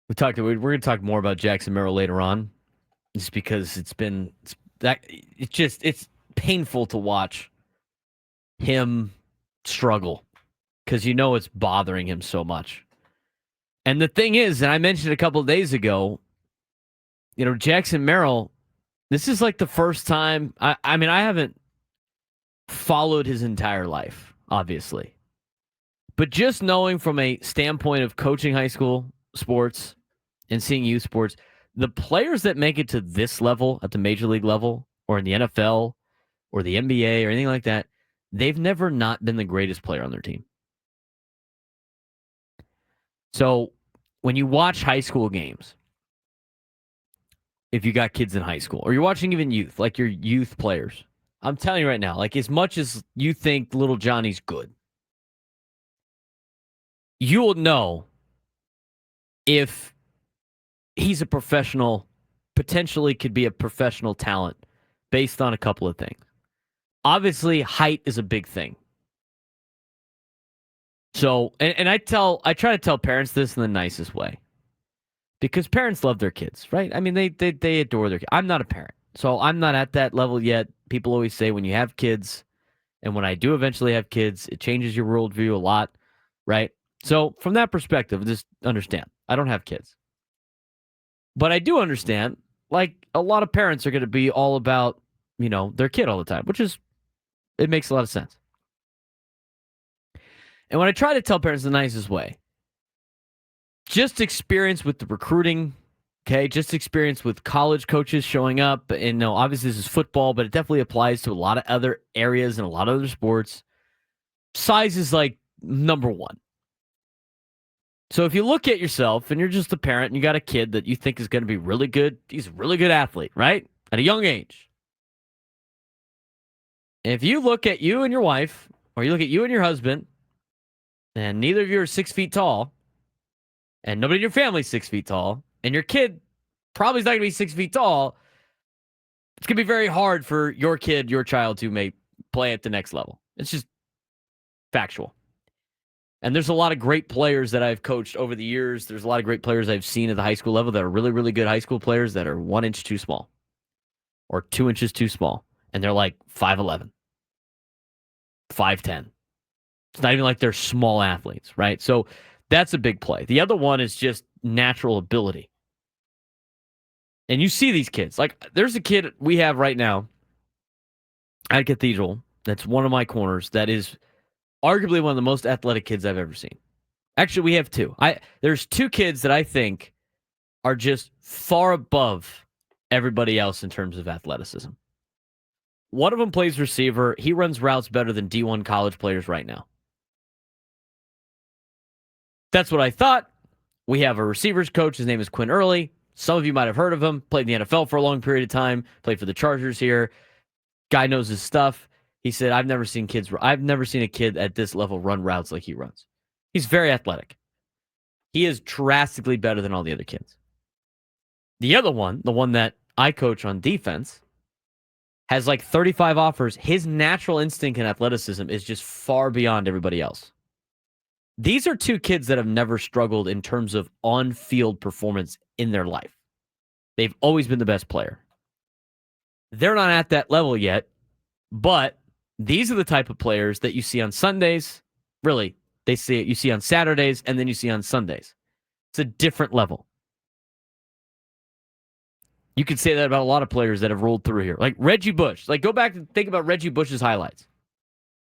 We're going to talk more about Jackson Merrill later on, just because it's painful to watch him struggle because it's bothering him so much. And the thing is, and I mentioned a couple of days ago, Jackson Merrill, this is like the first time. I mean, I haven't followed his entire life, obviously. But just knowing from a standpoint of coaching high school sports and seeing youth sports, the players that make it to this level at the major league level or in the NFL or the NBA or anything like that, they've never not been the greatest player on their team. So when you watch high school games, if you got kids in high school or you're watching even youth, like your youth players, I'm telling you right now, like as much as you think little Johnny's good, you will know if he's a professional, potentially could be a professional talent based on a couple of things. Obviously, height is a big thing. So, and I try to tell parents this in the nicest way because parents love their kids, right? I mean, they adore their kids. I'm not a parent, so I'm not at that level yet. People always say when you have kids, and when I do eventually have kids, it changes your worldview a lot, right? So, from that perspective, just understand I don't have kids. But I do understand, like a lot of parents are going to be all about, their kid all the time, it makes a lot of sense. And when I try to tell parents the nicest way, just experience with the recruiting, okay? Just experience with college coaches showing up. And no, obviously this is football, but it definitely applies to a lot of other areas and a lot of other sports. Size is like number one. So if you look at yourself and you're just a parent and you got a kid that you think is going to be really good, he's a really good athlete, right? At a young age. If you look at you and your wife, or you look at you and your husband, and neither of you are 6 feet tall, and nobody in your family is 6 feet tall, and your kid probably is not going to be 6 feet tall, it's going to be very hard for your kid, your child to may play at the next level. It's just factual. And there's a lot of great players that I've coached over the years. There's a lot of great players I've seen at the high school level that are really, really good high school players that are 1 inch too small or 2 inches too small. And they're like 5'11, 5'10. It's not even like they're small athletes, right? So that's a big play. The other one is just natural ability. And you see these kids. Like there's a kid we have right now at Cathedral that's one of my corners that is arguably one of the most athletic kids I've ever seen. Actually, we have two. There's two kids that I think are just far above everybody else in terms of athleticism. One of them plays receiver. He runs routes better than D1 college players right now. That's what I thought. We have a receivers coach. His name is Quinn Early. Some of you might have heard of him. Played in the NFL for a long period of time. Played for the Chargers here. Guy knows his stuff. He said, I've never seen a kid at this level run routes like he runs. He's very athletic. He is drastically better than all the other kids. The other one, the one that I coach on defense, has like 35 offers. His natural instinct and athleticism is just far beyond everybody else. These are two kids that have never struggled in terms of on-field performance in their life. They've always been the best player. They're not at that level yet, but these are the type of players that you see on Sundays. Really, you see on Saturdays, and then you see on Sundays. It's a different level. You could say that about a lot of players that have rolled through here. Like Reggie Bush. Like go back and think about Reggie Bush's highlights.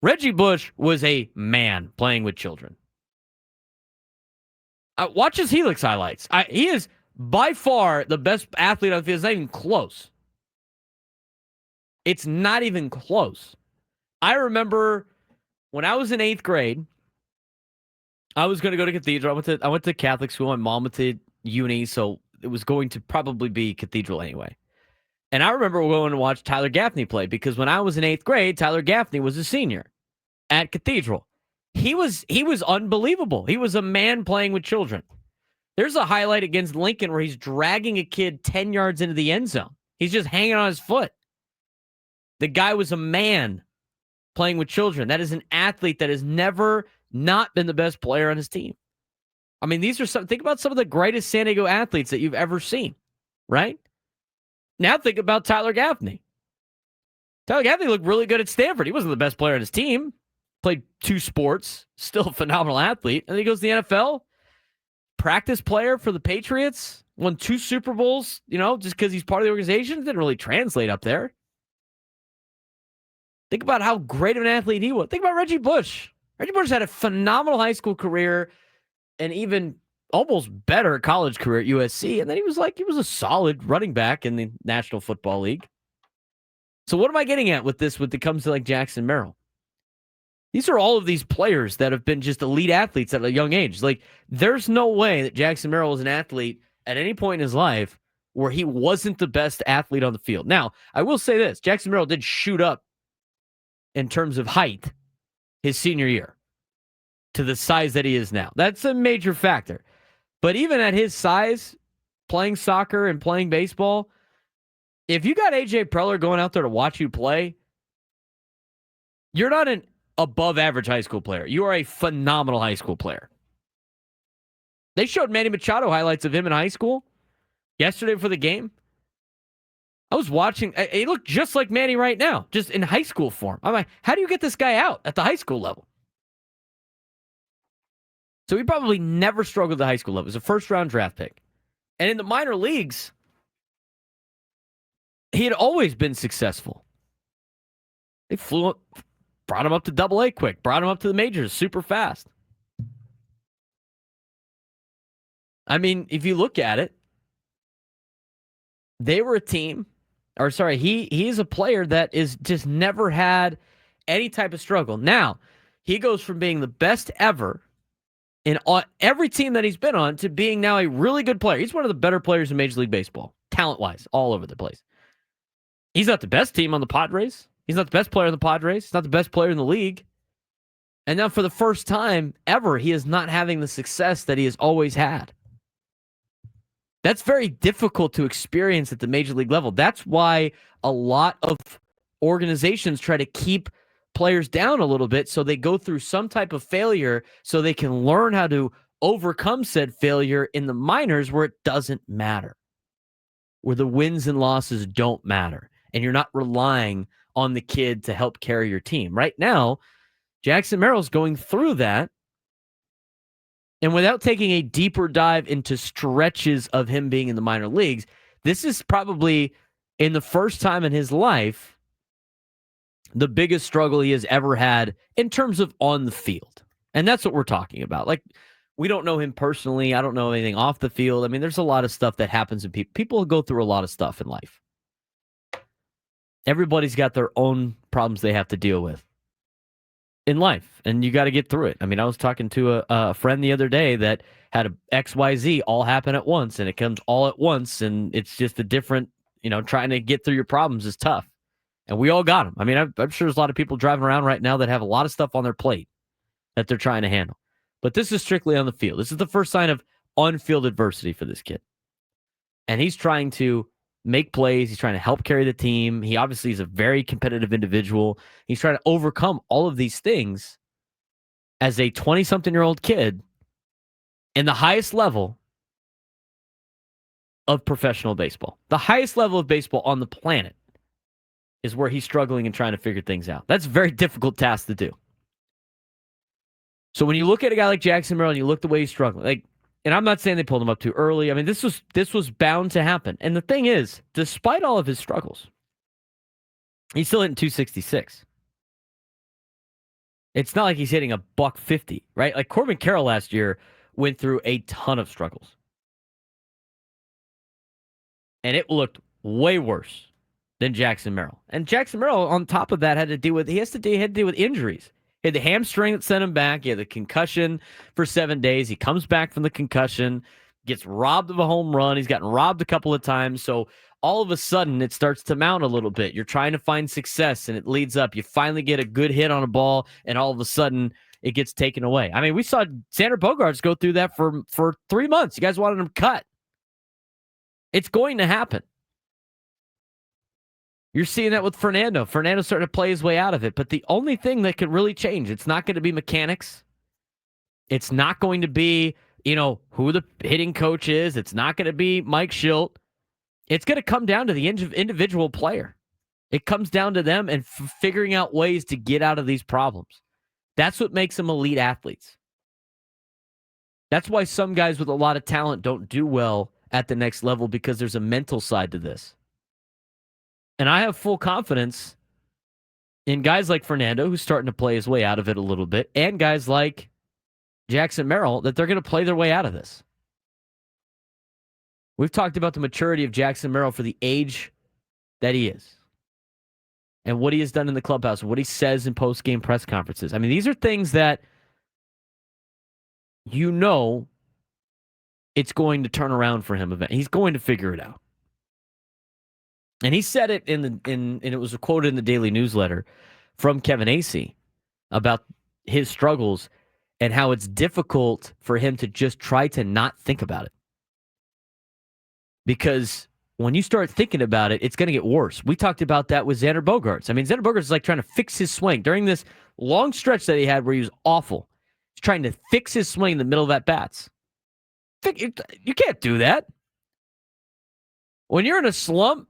Reggie Bush was a man playing with children. Watch his Helix highlights. He is by far the best athlete on the field. It's not even close. It's not even close. I remember when I was in 8th grade, I was going to go to Cathedral. I went to Catholic school. My mom went to uni, so it was going to probably be Cathedral anyway. And I remember going to watch Tyler Gaffney play because when I was in 8th grade, Tyler Gaffney was a senior at Cathedral. He was unbelievable. He was a man playing with children. There's a highlight against Lincoln where he's dragging a kid 10 yards into the end zone. He's just hanging on his foot. The guy was a man playing with children. That is an athlete that has never not been the best player on his team. I mean, think about some of the greatest San Diego athletes that you've ever seen, right? Now think about Tyler Gaffney. Tyler Gaffney looked really good at Stanford. He wasn't the best player on his team. Played 2 sports, still a phenomenal athlete. And then he goes to the NFL, practice player for the Patriots, won 2 Super Bowls, just because he's part of the organization. It didn't really translate up there. Think about how great of an athlete he was. Think about Reggie Bush. Reggie Bush had a phenomenal high school career and even almost better college career at USC. And then he was a solid running back in the National Football League. So what am I getting at with this when it comes to like Jackson Merrill? These are all of these players that have been just elite athletes at a young age. Like, there's no way that Jackson Merrill was an athlete at any point in his life where he wasn't the best athlete on the field. Now, I will say this. Jackson Merrill did shoot up in terms of height his senior year to the size that he is now. That's a major factor. But even at his size, playing soccer and playing baseball, if you got A.J. Preller going out there to watch you play, you're not an above average high school player. You are a phenomenal high school player. They showed Manny Machado highlights of him in high school yesterday for the game. I was watching. He looked just like Manny right now, just in high school form. I'm like, how do you get this guy out at the high school level? So he probably never struggled at the high school level. He was a first-round draft pick. And in the minor leagues, he had always been successful. They flew up, brought him up to Double-A quick, brought him up to the majors super fast. I mean, if you look at it, they were a team, he is a player that is just never had any type of struggle. Now, he goes from being the best ever in every team that he's been on to being now a really good player. He's one of the better players in Major League Baseball, talent-wise, all over the place. He's not the best team on the Padres. He's not the best player in the Padres. He's not the best player in the league. And now for the first time ever, he is not having the success that he has always had. That's very difficult to experience at the major league level. That's why a lot of organizations try to keep players down a little bit so they go through some type of failure so they can learn how to overcome said failure in the minors where it doesn't matter, where the wins and losses don't matter, and you're not relying on the kid to help carry your team. Right now, Jackson Merrill's going through that. And without taking a deeper dive into stretches of him being in the minor leagues, this is probably, in the first time in his life, the biggest struggle he has ever had in terms of on the field. And that's what we're talking about. Like, we don't know him personally. I don't know anything off the field. I mean, there's a lot of stuff that happens in people. People go through a lot of stuff in life. Everybody's got their own problems they have to deal with in life, and you got to get through it. I mean, I was talking to a friend the other day that had a XYZ all happen at once, and it comes all at once, and it's just a different, trying to get through your problems is tough. And we all got them. I mean, I'm sure there's a lot of people driving around right now that have a lot of stuff on their plate that they're trying to handle. But this is strictly on the field. This is the first sign of on-field adversity for this kid. And he's trying to make plays. He's trying to help carry the team. He obviously is a very competitive individual. He's trying to overcome all of these things as a 20-something-year-old kid in the highest level of professional baseball. The highest level of baseball on the planet is where he's struggling and trying to figure things out. That's a very difficult task to do. So when you look at a guy like Jackson Merrill and you look the way he's struggling, and I'm not saying they pulled him up too early. I mean, this was bound to happen. And the thing is, despite all of his struggles, he's still hitting 266. It's not like he's hitting a $150, right? Like Corbin Carroll last year went through a ton of struggles. And it looked way worse than Jackson Merrill. And Jackson Merrill, on top of that, had to deal with injuries. He had the hamstring that sent him back. He had the concussion for 7 days. He comes back from the concussion, gets robbed of a home run. He's gotten robbed a couple of times. So all of a sudden, it starts to mount a little bit. You're trying to find success, and it leads up. You finally get a good hit on a ball, and all of a sudden, it gets taken away. I mean, we saw Xander Bogaerts go through that for 3 months. You guys wanted him cut. It's going to happen. You're seeing that with Fernando. Fernando's starting to play his way out of it. But the only thing that can really change, it's not going to be mechanics. It's not going to be who the hitting coach is. It's not going to be Mike Schilt. It's going to come down to the individual player. It comes down to them and figuring out ways to get out of these problems. That's what makes them elite athletes. That's why some guys with a lot of talent don't do well at the next level, because there's a mental side to this. And I have full confidence in guys like Fernando, who's starting to play his way out of it a little bit, and guys like Jackson Merrill, that they're going to play their way out of this. We've talked about the maturity of Jackson Merrill for the age that he is and what he has done in the clubhouse, what he says in post-game press conferences. I mean, these are things that it's going to turn around for him eventually. He's going to figure it out. And he said it and it was quoted in the daily newsletter from Kevin Acee about his struggles and how it's difficult for him to just try to not think about it. Because when you start thinking about it, it's going to get worse. We talked about that with Xander Bogaerts. I mean, Xander Bogaerts is like trying to fix his swing. During this long stretch that he had where he was awful, he's trying to fix his swing in the middle of at-bats. You can't do that. When you're in a slump,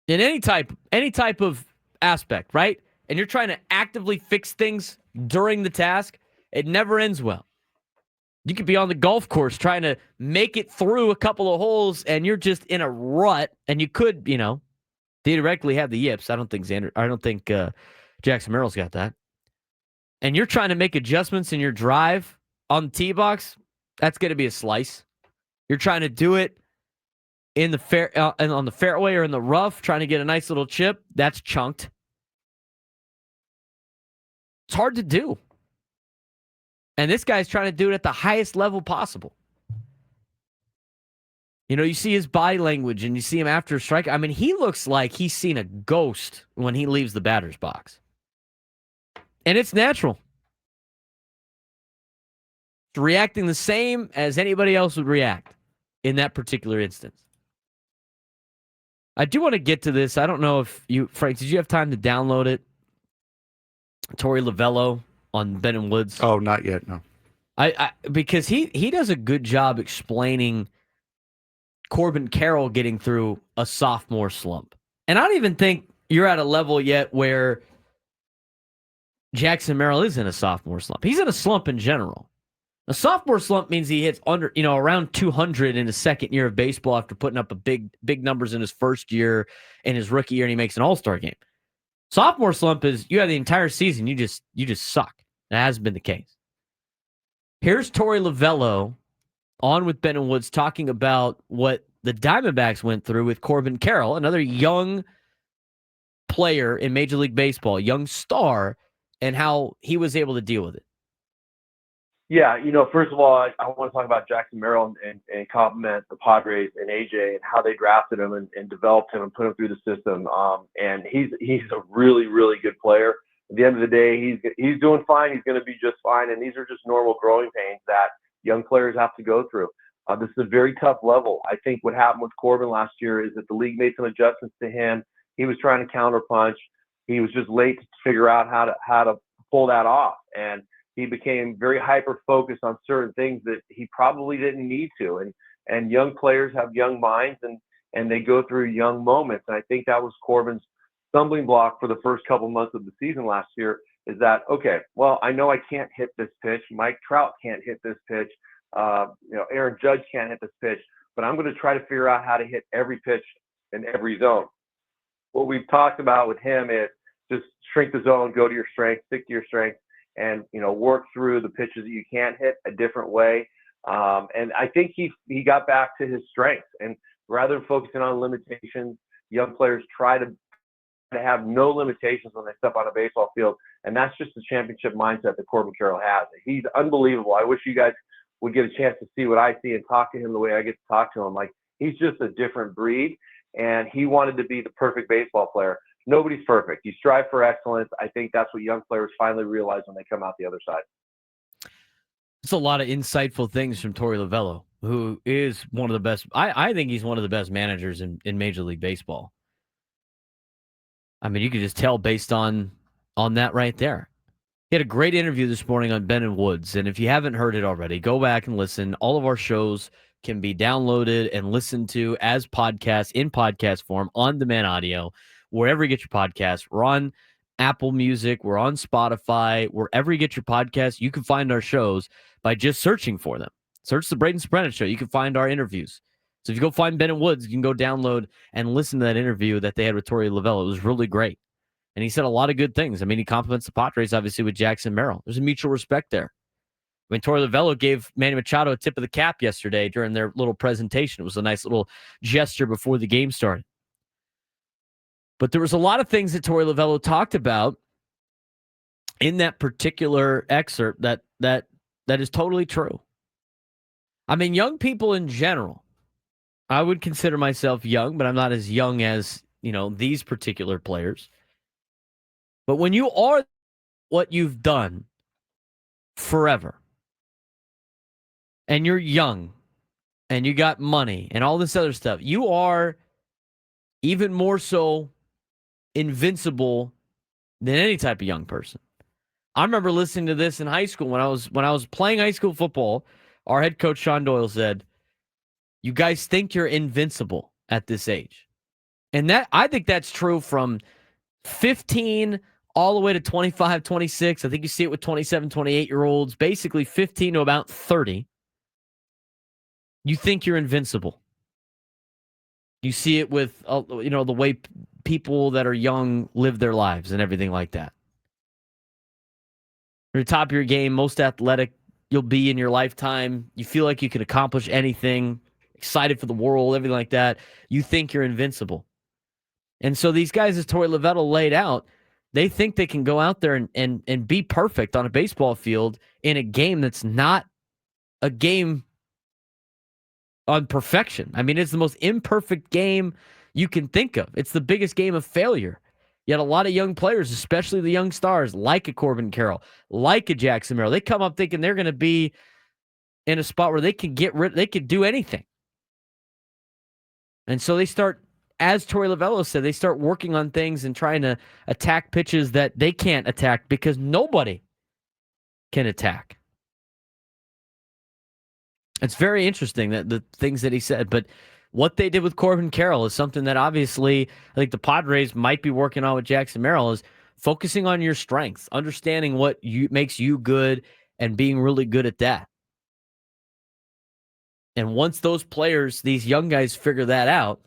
in any type of aspect, right? And you're trying to actively fix things during the task, it never ends well. You could be on the golf course trying to make it through a couple of holes and you're just in a rut, and you could, theoretically have the yips. I don't think Jackson Merrill's got that. And you're trying to make adjustments in your drive on the tee box, that's going to be a slice. You're trying to do it in the and on the fairway or in the rough, trying to get a nice little chip, that's chunked. It's hard to do. And this guy's trying to do it at the highest level possible. You see his body language and you see him after a strike. I mean, he looks like he's seen a ghost when he leaves the batter's box. And it's natural. It's reacting the same as anybody else would react in that particular instance. I do want to get to this. I don't know if Frank, did you have time to download it? Torey Lovello on Ben and Woods. Oh, not yet, no. Because he does a good job explaining Corbin Carroll getting through a sophomore slump. And I don't even think you're at a level yet where Jackson Merrill is in a sophomore slump. He's in a slump in general. A sophomore slump means he hits around 200 in his second year of baseball after putting up big numbers in his first year and his rookie year, and he makes an all-star game. Sophomore slump is you have the entire season, you just suck. That hasn't been the case. Here's Torey Lovello on with Ben and Woods talking about what the Diamondbacks went through with Corbin Carroll, another young player in Major League Baseball, young star, and how he was able to deal with it. Yeah, first of all, I want to talk about Jackson Merrill and compliment the Padres and AJ and how they drafted him and developed him and put him through the system. And he's a really, really good player. At the end of the day, he's doing fine. He's going to be just fine. And these are just normal growing pains that young players have to go through. This is a very tough level. I think what happened with Corbin last year is that the league made some adjustments to him. He was trying to counterpunch. He was just late to figure out how to pull that off. And he became very hyper-focused on certain things that he probably didn't need to. And young players have young minds, and they go through young moments. And I think that was Corbin's stumbling block for the first couple months of the season last year, is that, okay, well, I know I can't hit this pitch. Mike Trout can't hit this pitch. Aaron Judge can't hit this pitch. But I'm going to try to figure out how to hit every pitch in every zone. What we've talked about with him is just shrink the zone, go to your strength, stick to your strength, and work through the pitches that you can't hit a different way. And I think he got back to his strengths. And rather than focusing on limitations, young players try to have no limitations when they step on a baseball field. And that's just the championship mindset that Corbin Carroll has. He's unbelievable. I wish you guys would get a chance to see what I see and talk to him the way I get to talk to him. Like, he's just a different breed, and he wanted to be the perfect baseball player. Nobody's perfect. You strive for excellence. I think that's what young players finally realize when they come out the other side. It's a lot of insightful things from Torey Lovello, who is one of the best. I think he's one of the best managers in Major League Baseball. I mean, you could just tell based on that right there. He had a great interview this morning on Ben and Woods. And if you haven't heard it already, go back and listen. All of our shows can be downloaded and listened to as podcasts in podcast form, on demand audio, wherever you get your podcasts. We're on Apple Music, we're on Spotify, wherever you get your podcasts. You can find our shows by just searching for them. Search the Braden Soprano Show. You can find our interviews. So if you go find Ben and Woods, you can go download and listen to that interview that they had with Torey Lovullo. It was really great. And he said a lot of good things. I mean, he compliments the Padres, obviously, with Jackson Merrill. There's a mutual respect there. I mean, Torey Lovullo gave Manny Machado a tip of the cap yesterday during their little presentation. It was a nice little gesture before the game started. But there was a lot of things that Torey Lovullo talked about in that particular excerpt that is totally true. I mean, young people in general, I would consider myself young, but I'm not as young as, these particular players. But when you are what you've done forever, and you're young, and you got money, and all this other stuff, you are even more so invincible than any type of young person. I remember listening to this in high school when I was playing high school football. Our head coach Sean Doyle said, "You guys think you're invincible at this age," and that I think that's true from 15 all the way to 25, 26. I think you see it with 27, 28-year-olds, basically 15 to about 30. You think you're invincible. You see it with, the way people that are young live their lives and everything like that. You're at the top of your game, most athletic you'll be in your lifetime. You feel like you can accomplish anything, excited for the world, everything like that. You think you're invincible. And so these guys, as Torey Lovullo laid out, they think they can go out there and be perfect on a baseball field in a game that's not a game on perfection. I mean, it's the most imperfect game you can think of. It's the biggest game of failure. Yet a lot of young players, especially the young stars, like a Corbin Carroll, like a Jackson Merrill, they come up thinking they're going to be in a spot where they can they could do anything. And so they start, as Torey Lovullo said, they start working on things and trying to attack pitches that they can't attack because nobody can attack. It's very interesting that the things that he said, but what they did with Corbin Carroll is something that obviously I think the Padres might be working on with Jackson Merrill, is focusing on your strengths, understanding what makes you good and being really good at that. And once those players, these young guys, figure that out,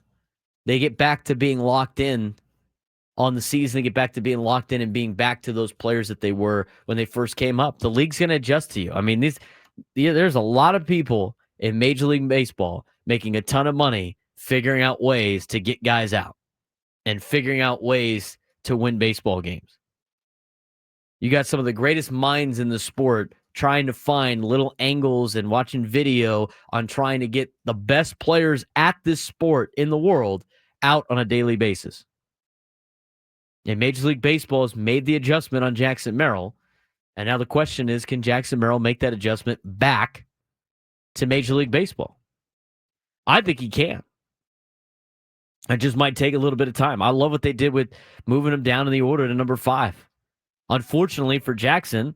they get back to being locked in on the season. They get back to being locked in and being back to those players that they were when they first came up. The league's going to adjust to you. I mean, there's a lot of people in Major League Baseball making a ton of money figuring out ways to get guys out and figuring out ways to win baseball games. You got some of the greatest minds in the sport trying to find little angles and watching video on trying to get the best players at this sport in the world out on a daily basis. And Major League Baseball has made the adjustment on Jackson Merrill. And now the question is, can Jackson Merrill make that adjustment back to Major League Baseball? I think he can. It just might take a little bit of time. I love what they did with moving him down in the order to number 5. Unfortunately for Jackson,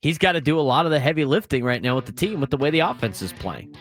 he's got to do a lot of the heavy lifting right now with the team with the way the offense is playing.